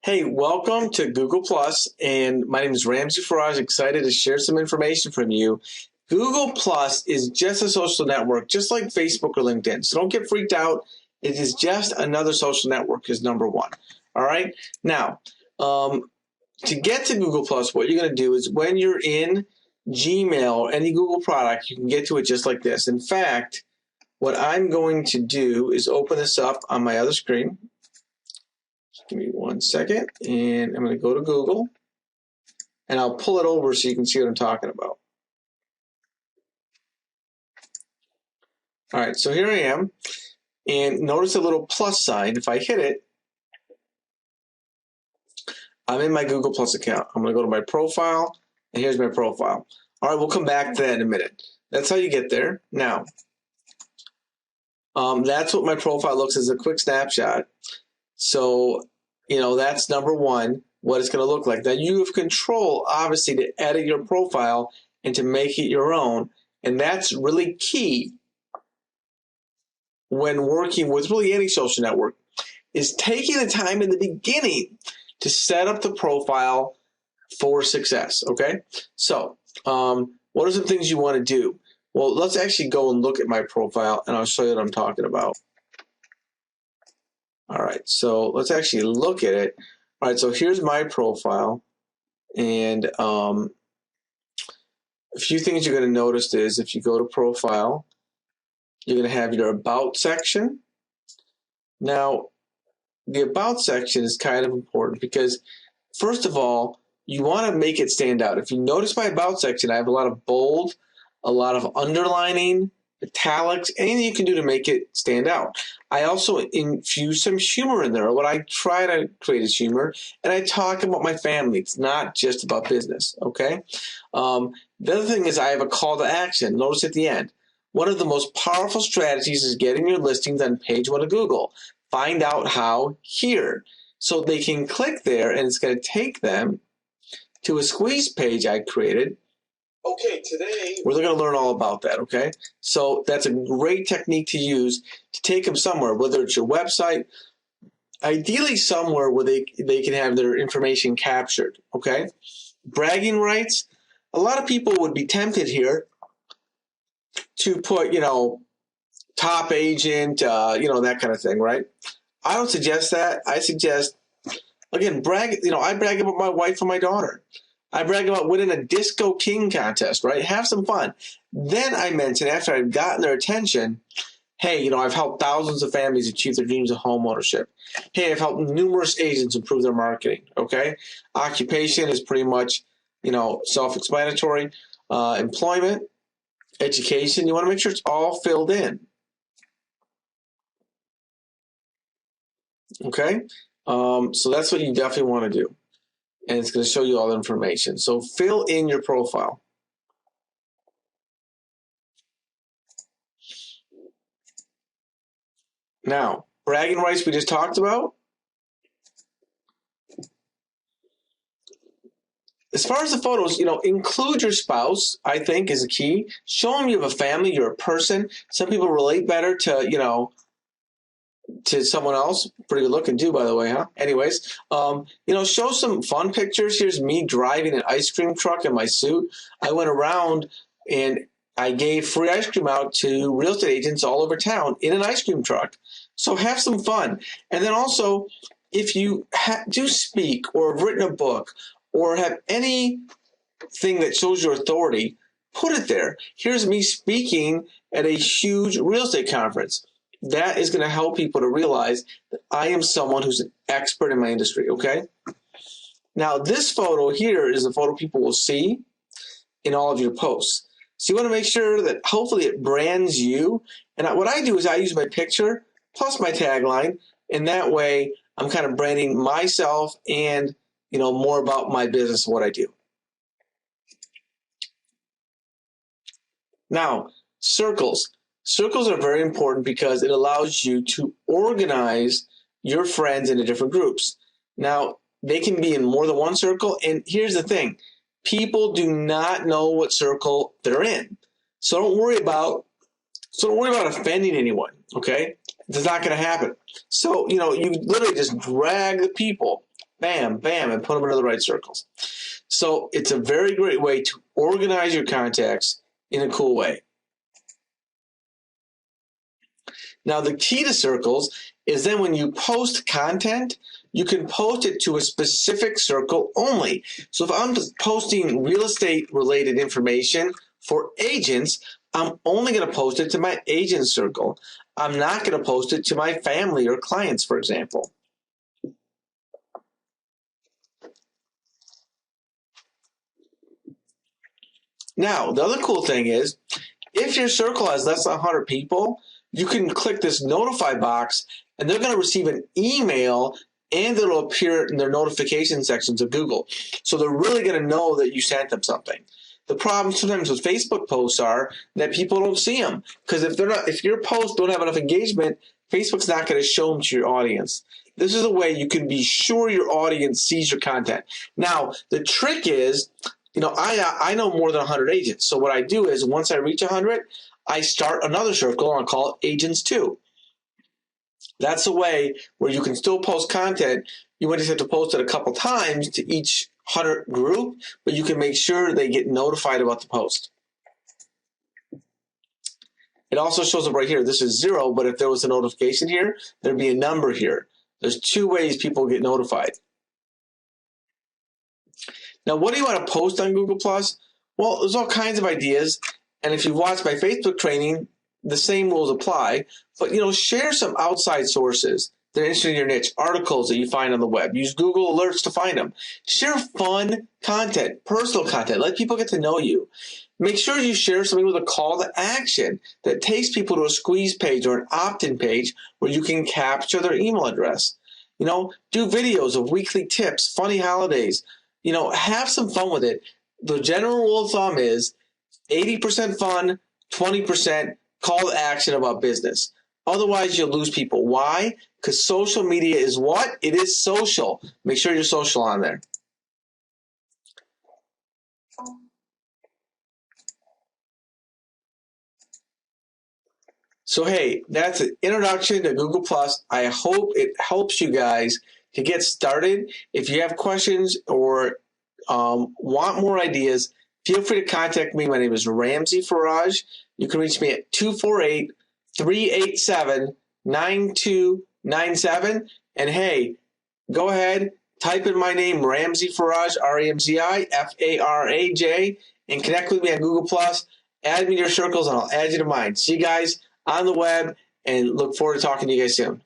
Hey, welcome to Google Plus, and my name is Ramsey Faraj. Excited to share some information from you. Google Plus is just a social network, just like Facebook or LinkedIn. So don't get freaked out. It is just another social network is number one. All right. Now, to get to Google Plus, what you're going to do is when you're in Gmail or any Google product, you can get to it just like this. In fact, what I'm going to do is open this up on my other screen. Give me 1 second, and I'm going to go to Google, and I'll pull it over so you can see what I'm talking about. All right, so here I am, and notice a little plus sign. If I hit it, I'm in my Google Plus account. I'm going to go to my profile, and here's my profile. All right, we'll come back to that in a minute. That's how you get there. Now, that's what my profile looks as a quick snapshot. So, that's number one, what it's going to look like. Now, you have control, obviously, to edit your profile and to make it your own. And that's really key when working with really any social network, is taking the time in the beginning to set up the profile for success, okay? So, what are some things you want to do? Well, let's actually go and look at my profile, and I'll show you what I'm talking about. All right, so let's actually look at it. All right, so here's my profile, and a few things you're going to notice is if you go to profile, you're going to have your About section. Now, the About section is kind of important because, first of all, you want to make it stand out. If you notice my About section, I have a lot of bold, a lot of underlining, italics, anything you can do to make it stand out. I also infuse some humor in there. What I try to create is humor, and I talk about my family. It's not just about business, okay? The other thing is I have a call to action. Notice at the end. One of the most powerful strategies is getting your listings on page one of Google. Find out how here. So they can click there, and it's going to take them to a squeeze page I created. Okay, today we're going to learn all about that, okay? So that's a great technique to use to take them somewhere, whether it's your website, ideally somewhere where they can have their information captured, okay? Bragging rights, a lot of people would be tempted here to put, top agent, that kind of thing, right? I don't suggest that. I suggest, again, brag, I brag about my wife and my daughter. I brag about winning a Disco King contest, right? Have some fun. Then I mention, after I've gotten their attention, hey, I've helped thousands of families achieve their dreams of home ownership. Hey, I've helped numerous agents improve their marketing, okay? Occupation is pretty much, self-explanatory. Employment, education, you want to make sure it's all filled in. Okay? So that's what you definitely want to do. And it's going to show you all the information. So fill in your profile. Now, bragging rights we just talked about. As far as the photos, include your spouse, I think, is a key. Show them you have a family, you're a person. Some people relate better to, to someone else. Pretty good looking too, by the way, huh? Anyways, show some fun pictures. Here's me driving an ice cream truck in my suit. I went around and I gave free ice cream out to real estate agents all over town in an ice cream truck. So have some fun. And then also, if you do speak or have written a book or have anything that shows your authority, put it there. Here's me speaking at a huge real estate conference. That is going to help people to realize that I am someone who's an expert in my industry, okay? Now, this photo here is a photo people will see in all of your posts. So you want to make sure that hopefully it brands you. And what I do is I use my picture plus my tagline, and that way I'm kind of branding myself and, more about my business and what I do. Now, circles. Circles are very important because it allows you to organize your friends into different groups. Now, they can be in more than one circle, and here's the thing. People do not know what circle they're in. So don't worry about offending anyone, okay? It's not going to happen. So, you literally just drag the people. bam, bam, and put them into the right circles. So it's a very great way to organize your contacts in a cool way. Now, the key to circles is then when you post content, you can post it to a specific circle only. So if I'm posting real estate related information for agents, I'm only going to post it to my agent circle. I'm not going to post it to my family or clients, for example. Now, the other cool thing is, if your circle has less than 100 people, you can click this notify box and they're going to receive an email and it'll appear in their notification sections of Google. So they're really going to know that you sent them something. The problem sometimes with Facebook posts are that people don't see them, because if your posts don't have enough engagement, Facebook's not going to show them to your audience. This is a way you can be sure your audience sees your content. Now, the trick is, I know more than 100 agents. So what I do is once I reach 100, I start another circle and I'll call it Agents 2. That's a way where you can still post content. You might just have to post it a couple times to each 100 group, but you can make sure they get notified about the post. It also shows up right here. This is 0, but if there was a notification here, there'd be a number here. There's 2 ways people get notified. Now, what do you want to post on Google+? Well, there's all kinds of ideas. And if you've watched my Facebook training, the same rules apply. But, share some outside sources that are interested in your niche, articles that you find on the web. Use Google Alerts to find them. Share fun content, personal content. Let people get to know you. Make sure you share something with a call to action that takes people to a squeeze page or an opt-in page where you can capture their email address. Do videos of weekly tips, funny holidays. Have some fun with it. The general rule of thumb is 80% fun, 20% call to action about business. Otherwise, you'll lose people. Why? Because social media is what? It is social. Make sure you're social on there. So, hey, that's an introduction to Google+. I hope it helps you guys to get started. If you have questions or want more ideas, feel free to contact me. My name is Ramsey Faraj. You can reach me at 248-387-9297. And hey, go ahead, type in my name, Ramsey Faraj, R-A-M-Z-I-F-A-R-A-J, and connect with me on Google+. Add me to your circles, and I'll add you to mine. See you guys on the web, and look forward to talking to you guys soon.